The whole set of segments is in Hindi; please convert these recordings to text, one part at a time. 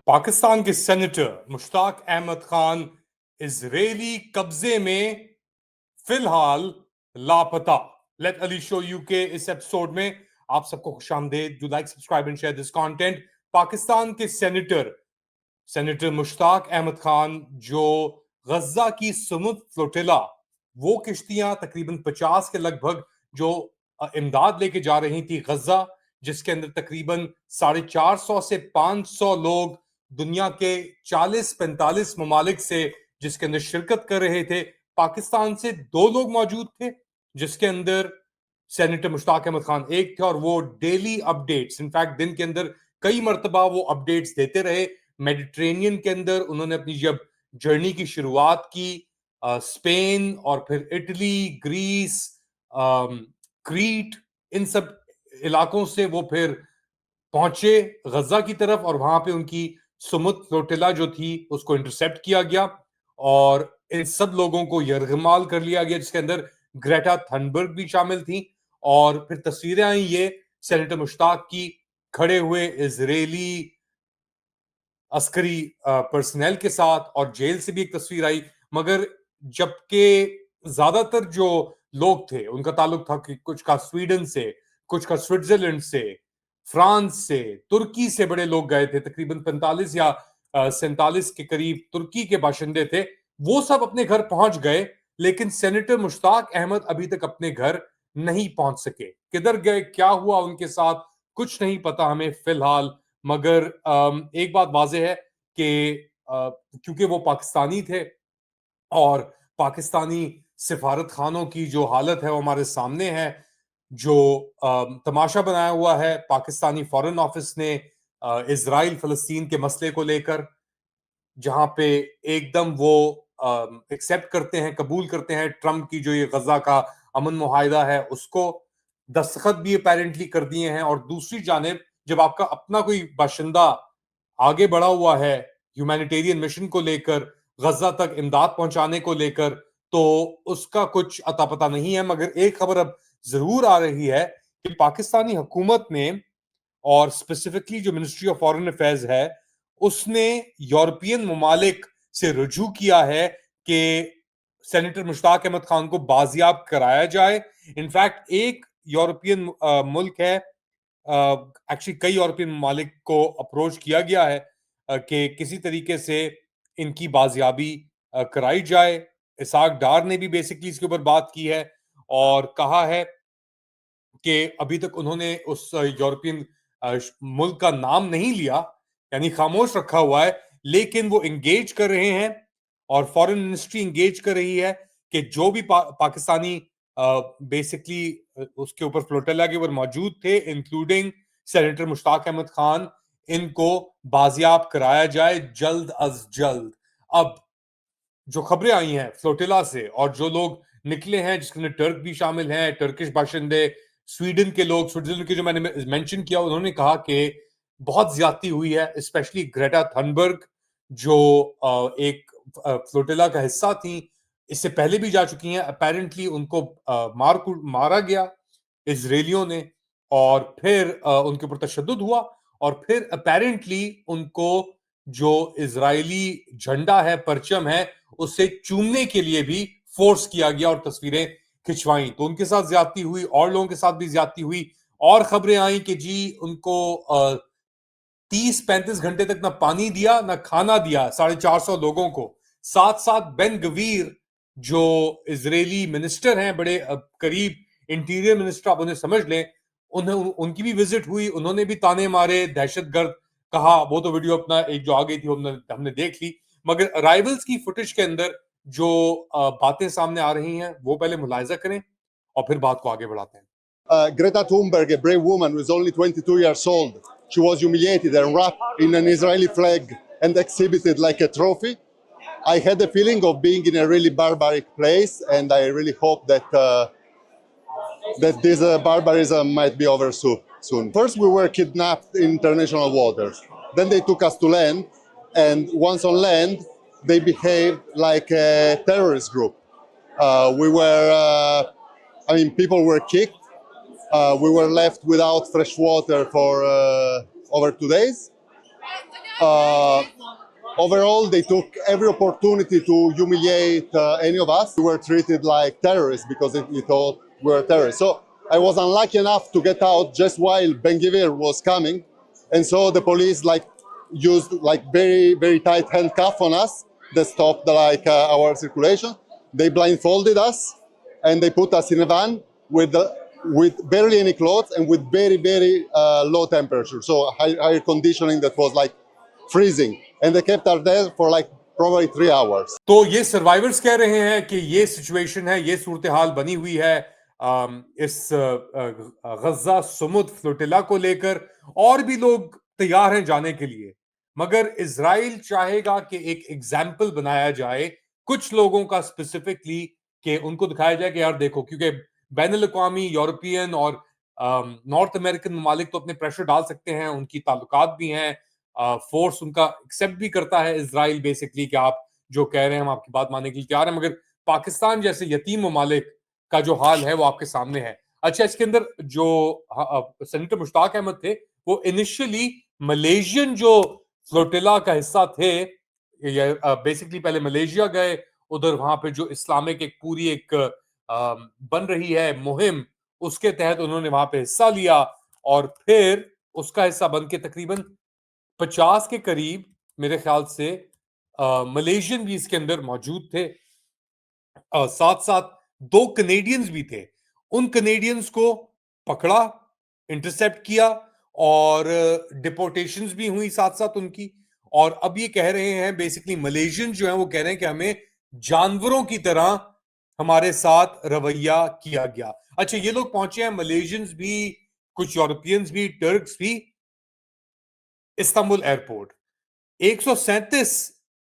पाकिस्तान के सेनेटर मुश्ताक अहमद खान इजरायली कब्जे में फिलहाल लापता। लेट अली शो यू के इस एपिसोड में आप सबको खुशामदीद। Do like, subscribe and share this content. Pakistan के सेनेटर मुश्ताक अहमद खान जो गज्जा की सुमुद फ्लोटिला, वो किश्तियां तकरीबन 50 के लगभग जो इमदाद लेके जा रही थी गज्जा, जिसके अंदर तकरीबन 450 से 500 लोग दुनिया के 40-45 ममालिक से जिसके अंदर शिरकत कर रहे थे। पाकिस्तान से 2 लोग मौजूद थे, जिसके अंदर सेनेटर मुश्ताक अहमद खान एक थे, और वो डेली अपडेट्स, इनफैक्ट दिन के अंदर कई मरतबा वो अपडेट्स देते रहे। मेडिटेरेनियन के अंदर उन्होंने अपनी जब जर्नी की शुरुआत की, स्पेन और फिर इटली, ग्रीस, क्रीट, इन सब इलाकों से वो फिर पहुंचे गजा की तरफ, और वहां पे उनकी सुमुद फ्लोटिला जो थी उसको इंटरसेप्ट किया गया और इन सब लोगों को यरगमाल कर लिया गया, जिसके अंदर ग्रेटा थनबर्ग भी शामिल थी। और फिर तस्वीरें आई ये सेनेटर मुश्ताक की खड़े हुए इजरायली अस्करी पर्सनल के साथ, और जेल से भी एक तस्वीर आई। मगर जबकि ज्यादातर जो लोग थे उनका ताल्लुक था कि कुछ का स्वीडन से, कुछ का स्विट्जरलैंड से, फ्रांस से, तुर्की से बड़े लोग गए थे। तकरीबन 45 या 47 के करीब तुर्की के बाशिंदे थे। वो सब अपने घर पहुंच गए, लेकिन सेनेटर मुश्ताक अहमद अभी तक अपने घर नहीं पहुंच सके। किधर गए, क्या हुआ उनके साथ, कुछ नहीं पता हमें फिलहाल। मगर एक बात वाज़ेह है कि क्योंकि वो पाकिस्तानी थे और पाकिस्तानी सिफारत खानों की जो हालत है वो हमारे सामने है, जो तमाशा बनाया हुआ है पाकिस्तानी फॉरेन ऑफिस ने इजराइल फलस्तीन के मसले को लेकर, जहां पे एकदम वो एक्सेप्ट करते हैं, कबूल करते हैं ट्रंप की जो ये गजा का अमन मुआहिदा है उसको, दस्तखत भी अपेरेंटली कर दिए हैं। और दूसरी जानिब जब आपका अपना कोई बाशिंदा आगे बढ़ा हुआ है ह्यूमैनिटेरियन मिशन को लेकर, गजा तक इमदाद पहुंचाने को लेकर, तो उसका कुछ अता पता नहीं है। मगर एक खबर अब जरूर आ रही है कि पाकिस्तानी हुकूमत ने, और स्पेसिफिकली जो मिनिस्ट्री ऑफ फॉरेन अफेयर्स है, उसने यूरोपियन ममालिक से रुजू किया है कि सेनेटर मुश्ताक अहमद खान को बाजियाब कराया जाए। इनफैक्ट एक यूरोपियन मुल्क है, एक्चुअली कई यूरोपियन ममालिक को अप्रोच किया गया है कि किसी तरीके से इनकी बाजियाबी कराई जाए। इसाक डार ने भी बेसिकली इसके ऊपर बात की है और कहा है कि अभी तक उन्होंने उस यूरोपियन मुल्क का नाम नहीं लिया, यानी खामोश रखा हुआ है, लेकिन वो इंगेज कर रहे हैं और फॉरेन मिनिस्ट्री इंगेज कर रही है कि जो भी पाकिस्तानी बेसिकली उसके ऊपर फ्लोटिला के ऊपर मौजूद थे, इंक्लूडिंग सेनेटर मुश्ताक अहमद खान, इनको बाजियाब कराया जाए जल्द अज जल्द। अब जो खबरें आई हैं फ्लोटिला से और जो लोग निकले हैं, जिसके अंदर टर्क भी शामिल हैं, टर्किश बाशिंदे, स्वीडन के लोग, स्विट्जरलैंड के जो मैंने मेंशन किया, उन्होंने कहा कि बहुत ज्यादती हुई है। स्पेशली ग्रेटा थनबर्ग जो एक फ्लोटिला का हिस्सा थी, इससे पहले भी जा चुकी हैं। अपेरेंटली उनको मारा गया इजरायलियों ने, और फिर उनके ऊपर तशद्दुद हुआ, और फिर अपेरेंटली उनको जो इजरायली झंडा है, परचम है, उससे चूमने के लिए भी फोर्स किया गया और तस्वीरें खिंचवाई। तो उनके साथ ज्यादती हुई, और लोगों के साथ भी ज्यादती हुई। और खबरें आई कि जी उनको 30-35 घंटे तक ना पानी दिया ना खाना दिया 450 लोगों को। साथ साथ बेन गवीर जो इजरायली मिनिस्टर हैं, बड़े करीब इंटीरियर मिनिस्टर आप उन्हें समझ लें, उनकी भी विजिट हुई, उन्होंने भी ताने मारे, दहशतगर्द कहा। वो तो वीडियो अपना एक जो आ गई थी हमने देख ली। मगर अराइवल्स की फुटेज के अंदर जो बातें सामने आ रही हैं वो पहले मुलाहिजा करें और फिर बात को आगे बढ़ाते हैं। Greta Thunberg, a brave woman who is only 22 years old, she was humiliated and wrapped in an Israeli flag and exhibited like a trophy. I had a feeling of being in a really barbaric place, and I really hope that that this barbarism might be over soon. First, we were kidnapped in international waters. Then they took us to land, and once on land, they behaved like a terrorist group. People were kicked. We were left without fresh water for over 2 days. uh, overall, they took every opportunity to humiliate any of us. We were treated like terrorists because we thought we were terrorists. So I was unlucky enough to get out just while Ben-Gvir was coming, and so the police used very very tight handcuff on us that stopped our circulation. They blindfolded us and they put us in a van with barely any clothes and with very very low temperature, so high conditioning that was like freezing, and they kept us there for probably 3 hours. तो ये सर्वाइवर्स कह रहे हैं कि ये सिचुएशन है, ये सूरत हाल बनी हुई है इस गजा सुमुद फ्लोटिला को लेकर, और भी लोग तैयार हैं जाने के लिए, मगर इजराइल चाहेगा कि एक एग्जाम्पल बनाया जाए कुछ लोगों का स्पेसिफिकली, कि उनको दिखाया जाए कि यार देखो, क्योंकि बैनुल अक़वामी यूरोपियन और नॉर्थ अमेरिकन ममालिक तो अपने प्रेशर डाल सकते हैं, उनकी ताल्लुकात भी हैं, फोर्स उनका एक्सेप्ट भी करता है इजराइल बेसिकली कि आप जो कह रहे हैं हम आपकी बात मानने के लिए तैयार हैं, मगर पाकिस्तान जैसे यतीम ममालिक का जो हाल है वो आपके सामने है। अच्छा, इसके अंदर जो सेनेटर मुश्ताक अहमद थे वो इनिशियली मलेशियन जो फ्लोटिला का हिस्सा थे, बेसिकली पहले मलेशिया गए, उधर वहां पे जो इस्लामिक एक पूरी एक बन रही है मुहिम, उसके तहत उन्होंने वहां पे हिस्सा लिया, और फिर उसका हिस्सा बन के तकरीबन 50 के करीब मेरे ख्याल से मलेशियन भी इसके अंदर मौजूद थे, साथ साथ 2 कनेडियंस भी थे। उन कनेडियंस को पकड़ा, इंटरसेप्ट किया, और डिपोर्टेशंस भी हुई साथ साथ उनकी, और अब ये कह रहे हैं बेसिकली मलेशियन जो है वो कह रहे हैं कि हमें जानवरों की तरह हमारे साथ रवैया किया गया। अच्छा, ये लोग पहुंचे हैं, मलेशियंस भी, कुछ यूरोपियंस भी, टर्क्स भी, इस्तांबुल एयरपोर्ट। 137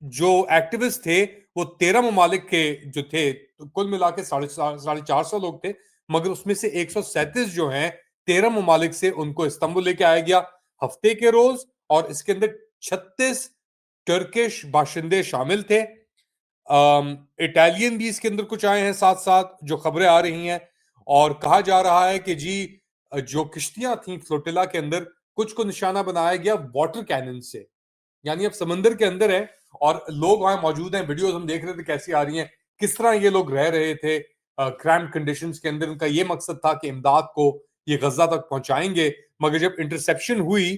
जो एक्टिविस्ट थे वो 13 ममालिक के जो थे, तो कुल मिला के 450 लोग थे, मगर उसमें से 137 जो हैं 13 ममालिक से, उनको इस्तांबुल लेके आया गया हफ्ते के रोज, और इसके अंदर 36 टर्किश बाशिंदे शामिल थे, इटालियन भी इसके अंदर कुछ आए हैं साथ साथ, जो खबरें आ रही हैं, और कहा जा रहा है कि जी जो किश्तियां थी फ्लोटिला के अंदर, कुछ को निशाना बनाया गया वाटर कैनन से, यानी अब समंदर के अंदर है और लोग वहां मौजूद हैं। वीडियोस हम देख रहे थे कैसी आ रही हैं, किस तरह ये लोग रह रहे थे क्रैम्प कंडीशंस के अंदर। उनका ये मकसद था कि इमदाद को ये गजा तक पहुंचाएंगे, मगर जब इंटरसेप्शन हुई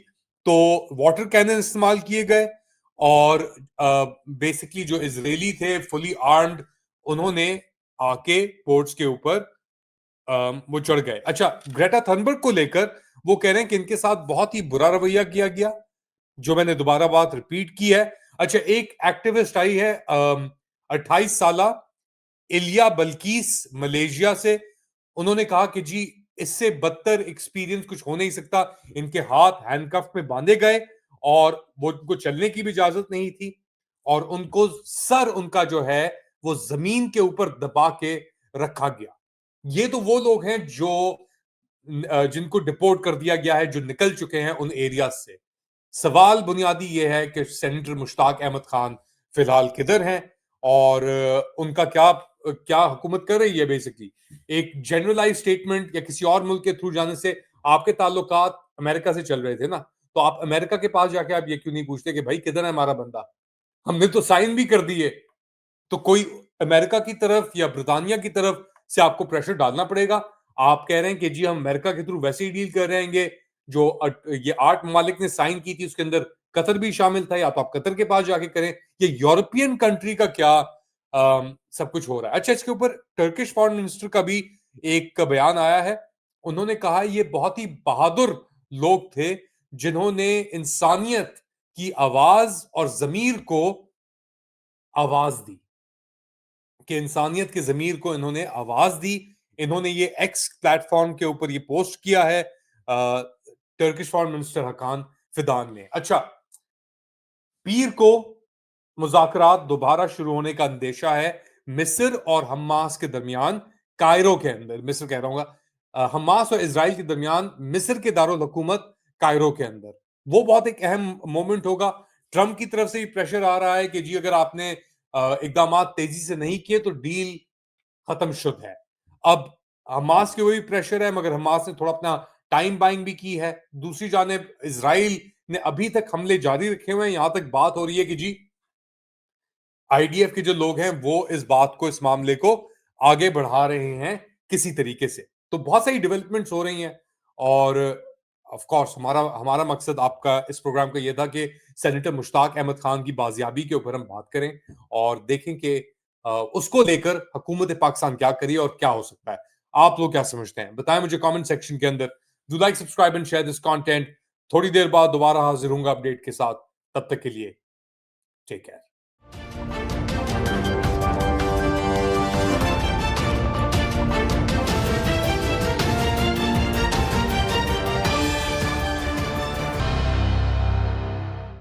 तो वाटर कैनन इस्तेमाल किए गए, और बेसिकली जो इजरायली थे फुली आर्म्ड, उन्होंने आके पोर्ट्स के ऊपर वो चढ़ गए। अच्छा, ग्रेटा थनबर्ग को लेकर वो कह रहे हैं कि इनके साथ बहुत ही बुरा रवैया किया गया, जो मैंने दोबारा बात रिपीट की है। अच्छा, एक एक्टिविस्ट आई है 28 साला इलिया बल्कीस मलेशिया से, उन्होंने कहा कि जी इससे बदतर एक्सपीरियंस कुछ हो नहीं सकता। इनके हाथ हैंडकफ में बांधे गए और वो उनको चलने की भी इजाजत नहीं थी, और उनको सर उनका जो है वो जमीन के ऊपर दबा के रखा गया। ये तो वो लोग हैं जो जिनको डिपोर्ट कर दिया गया है, जो निकल चुके हैं उन एरिया से। सवाल बुनियादी ये है कि सेनेटर मुश्ताक अहमद खान फिलहाल किधर हैं, और उनका क्या क्या हुकूमत कर रही है। बेसिकली एक जनरलाइज स्टेटमेंट या किसी और मुल्क के थ्रू जाने से, आपके ताल्लुकात अमेरिका से चल रहे थे ना, तो आप अमेरिका के पास जाके आप ये क्यों नहीं पूछते कि भाई किधर है हमारा बंदा, हमने तो साइन भी कर दिए। तो कोई अमेरिका की तरफ या ब्रिटानिया की तरफ से आपको प्रेशर डालना पड़ेगा। आप कह रहे हैं कि जी हम अमेरिका के थ्रू वैसे ही डील कर रहेंगे, जो ये 8 ममालिक ने साइन की थी उसके अंदर कतर भी शामिल था, या तो आप कतर के पास जाके करें। ये यूरोपियन कंट्री का क्या सब कुछ हो रहा है। अच्छा, इसके ऊपर टर्किश फॉरेन मिनिस्टर का भी एक बयान आया है। उन्होंने कहा ये बहुत ही बहादुर लोग थे जिन्होंने इंसानियत की आवाज और जमीर को आवाज दी, कि इंसानियत के जमीर को इन्होंने आवाज दी। इन्होंने ये एक्स प्लेटफॉर्म के ऊपर ये पोस्ट किया है टर्किश फॉरेन मिनिस्टर हकान फिदान ने। अच्छा, पीर को मुज़ाकरात दोबारा शुरू होने का अंदेशा है मिस्र और हमास के दरमियान, कायरो के अंदर। मिस्र कह रहा हूँ, हमास और इजराइल के दरमियान मिस्र के दारुल हुकूमत कायरो के अंदर। वो बहुत एक अहम मोमेंट होगा। ट्रंप की तरफ से भी प्रेशर आ रहा है कि जी अगर आपने इकदाम तेजी से नहीं किए तो डील खत्म शुद है। अब हमास के वही प्रेशर है, मगर हमास ने थोड़ा अपना टाइम बाइंग भी की है। दूसरी जानिब इजराइल ने अभी तक हमले जारी रखे हुए हैं। यहां तक बात हो रही है कि जी आईडीएफ के जो लोग हैं वो इस बात को, इस मामले को आगे बढ़ा रहे हैं किसी तरीके से। तो बहुत सारी डेवलपमेंट्स हो रही हैं और ऑफ कोर्स हमारा हमारा मकसद आपका इस प्रोग्राम का ये था कि सेनेटर मुश्ताक अहमद खान की बाजियाबी के ऊपर हम बात करें और देखें कि उसको लेकर हुकूमत पाकिस्तान क्या करी और क्या हो सकता है। आप लोग क्या समझते हैं बताएं मुझे कमेंट सेक्शन के अंदर। Do like, subscribe and share this content. थोड़ी देर बाद दोबारा हाजिर होऊंगा अपडेट के साथ। तब तक के लिए टेक केयर।